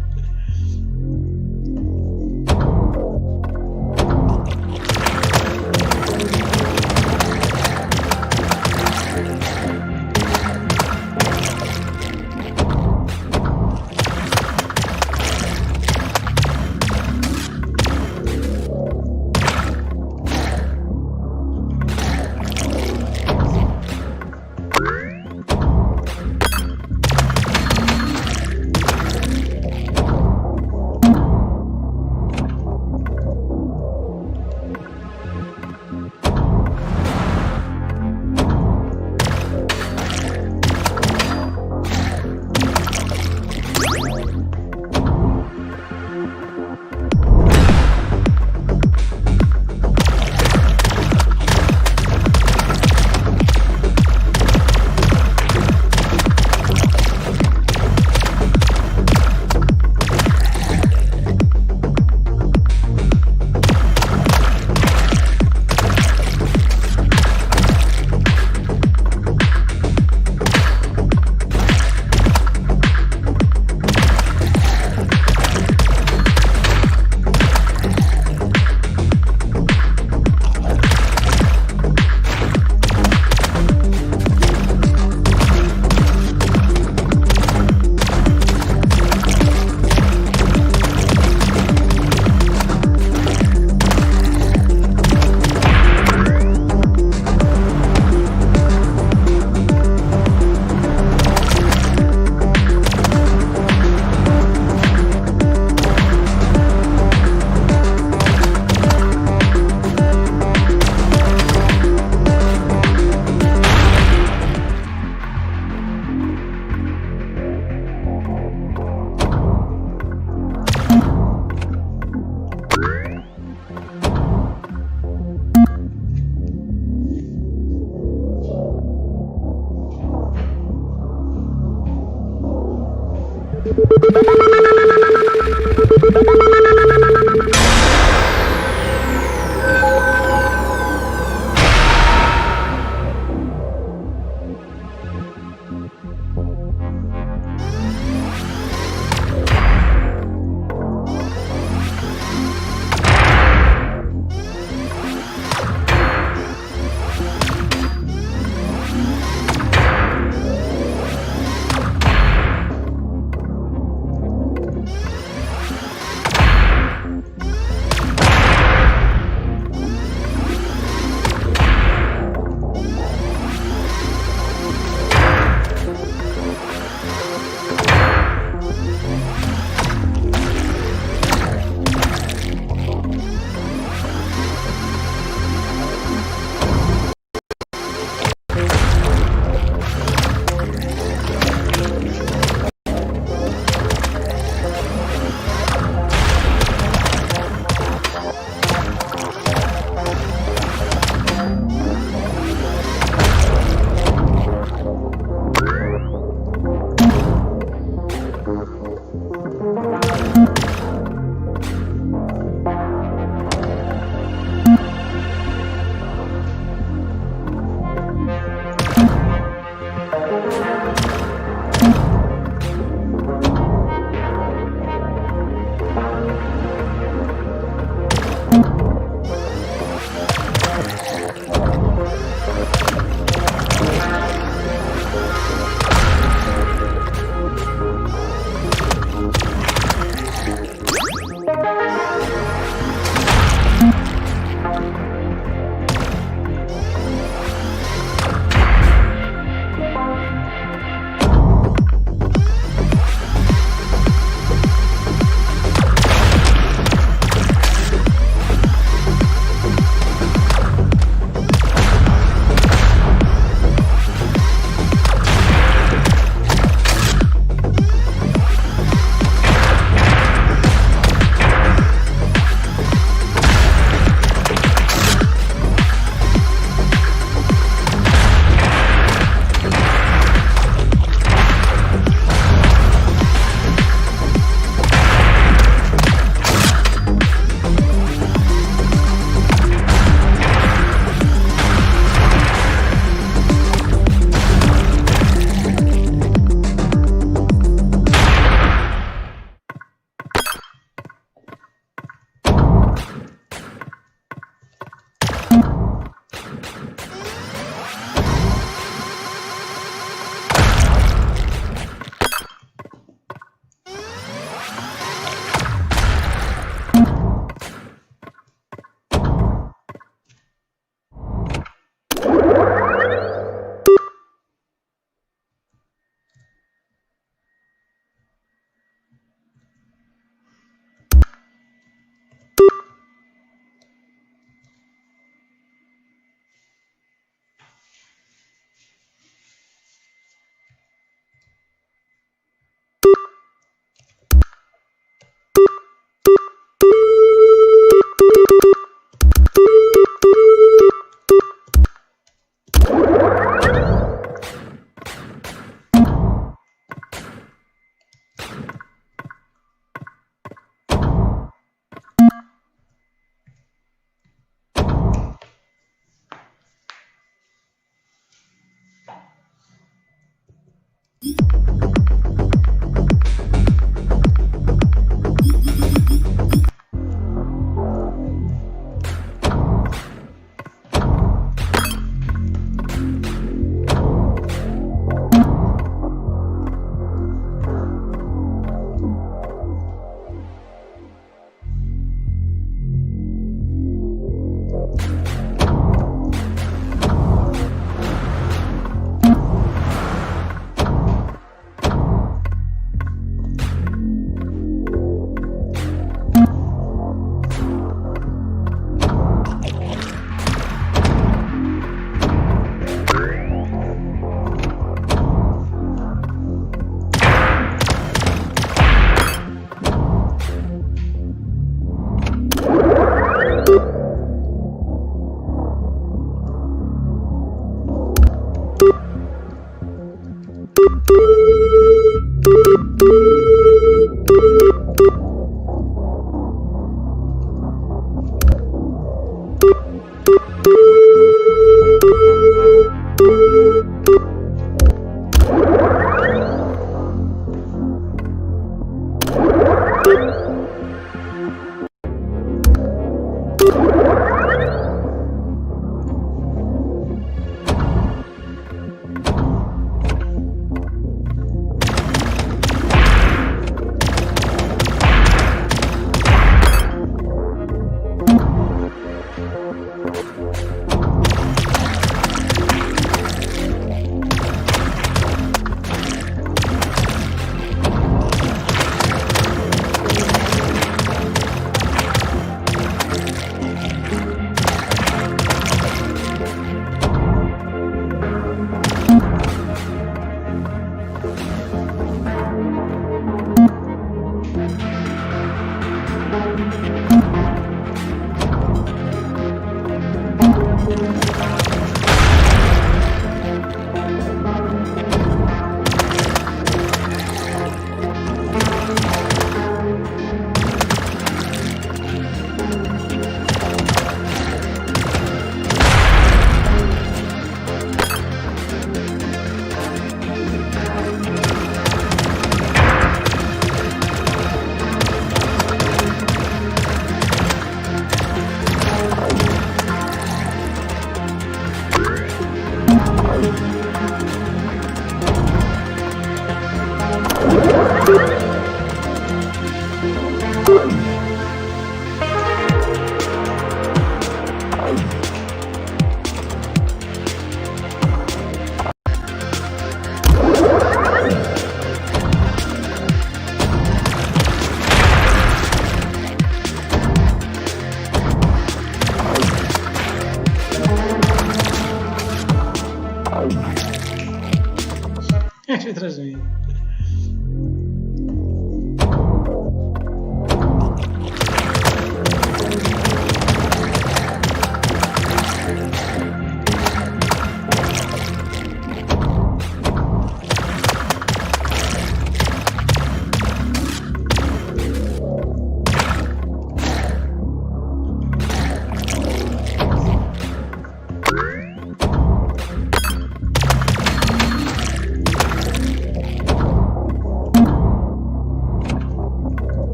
Jakie wrażenie.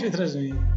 Atrás de mim.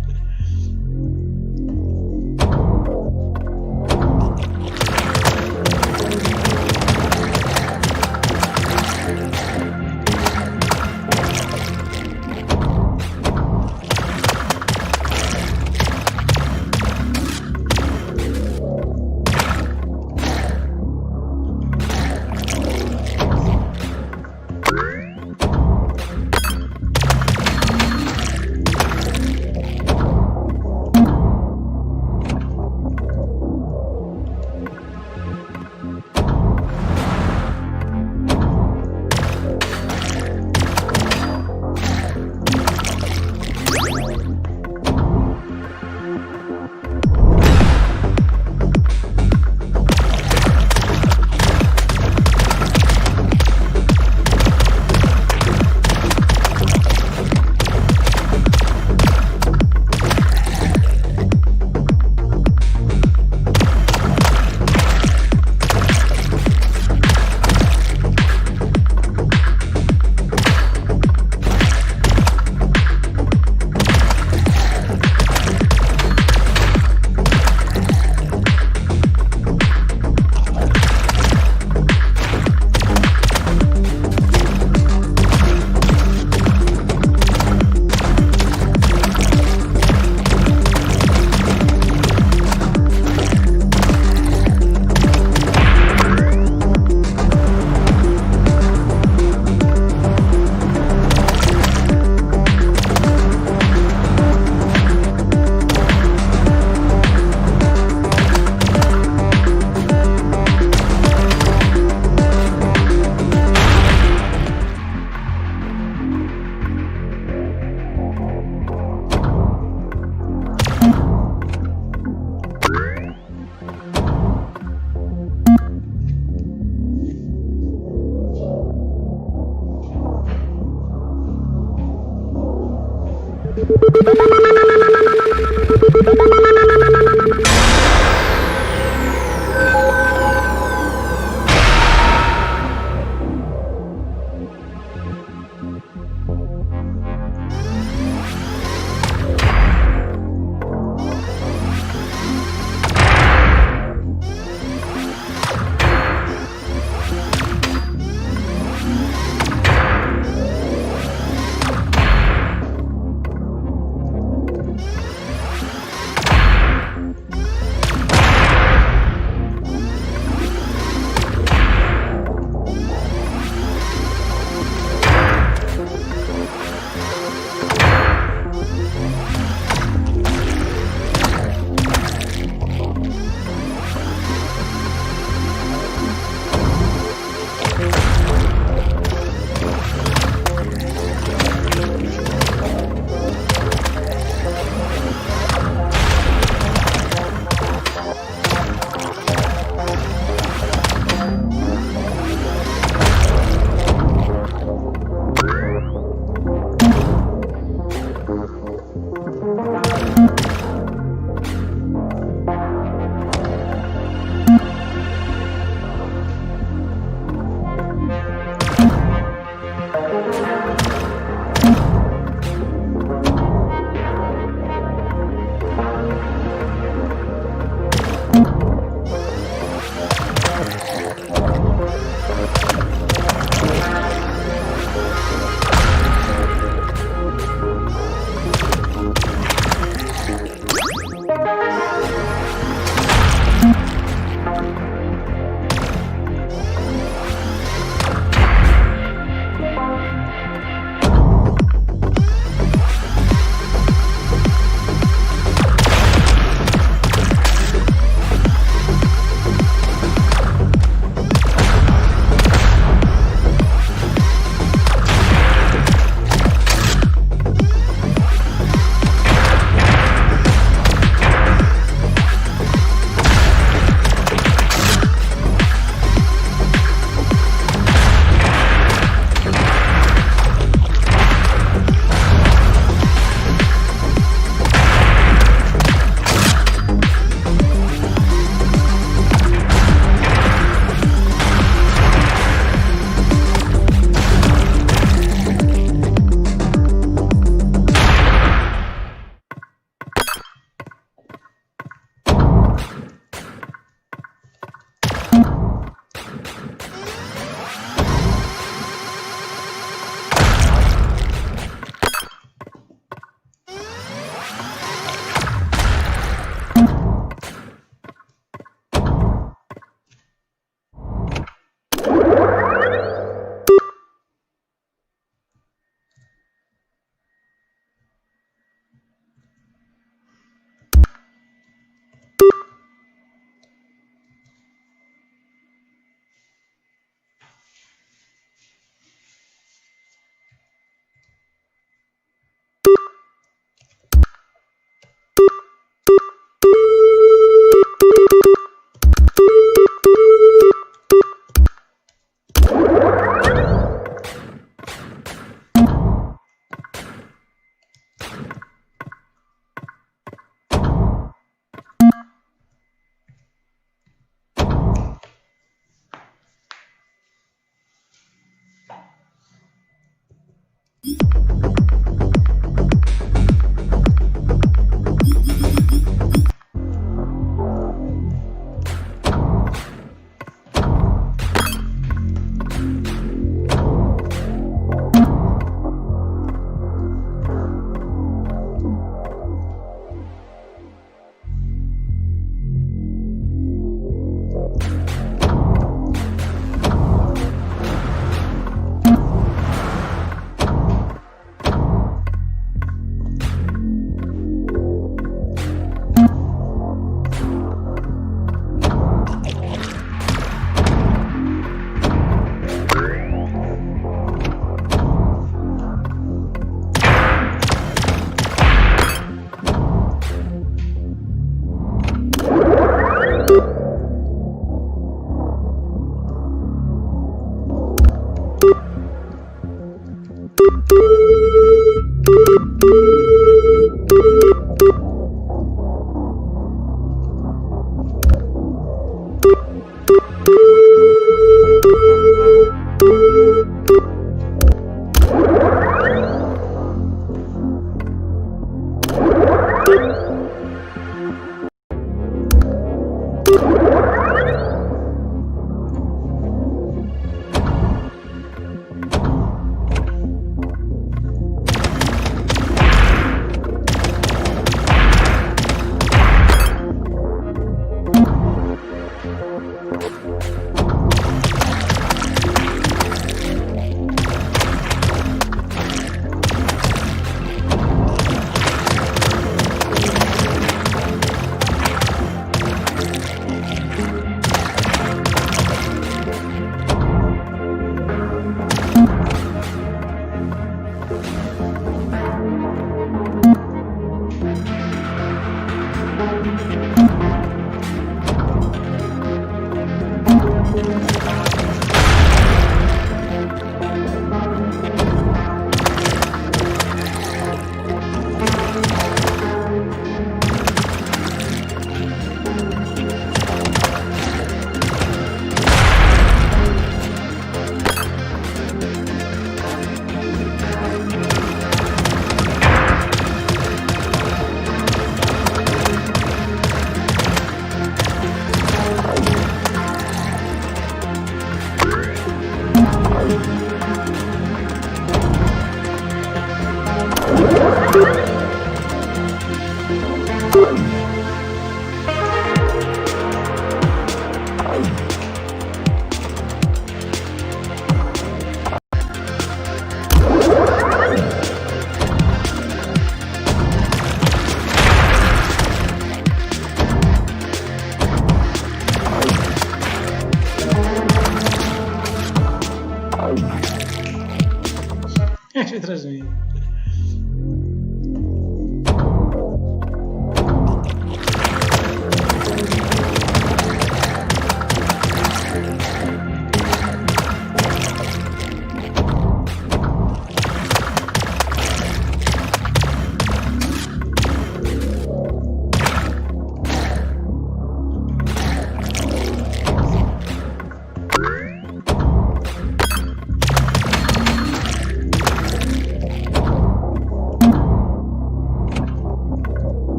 Atrás de mim.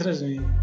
coisas e...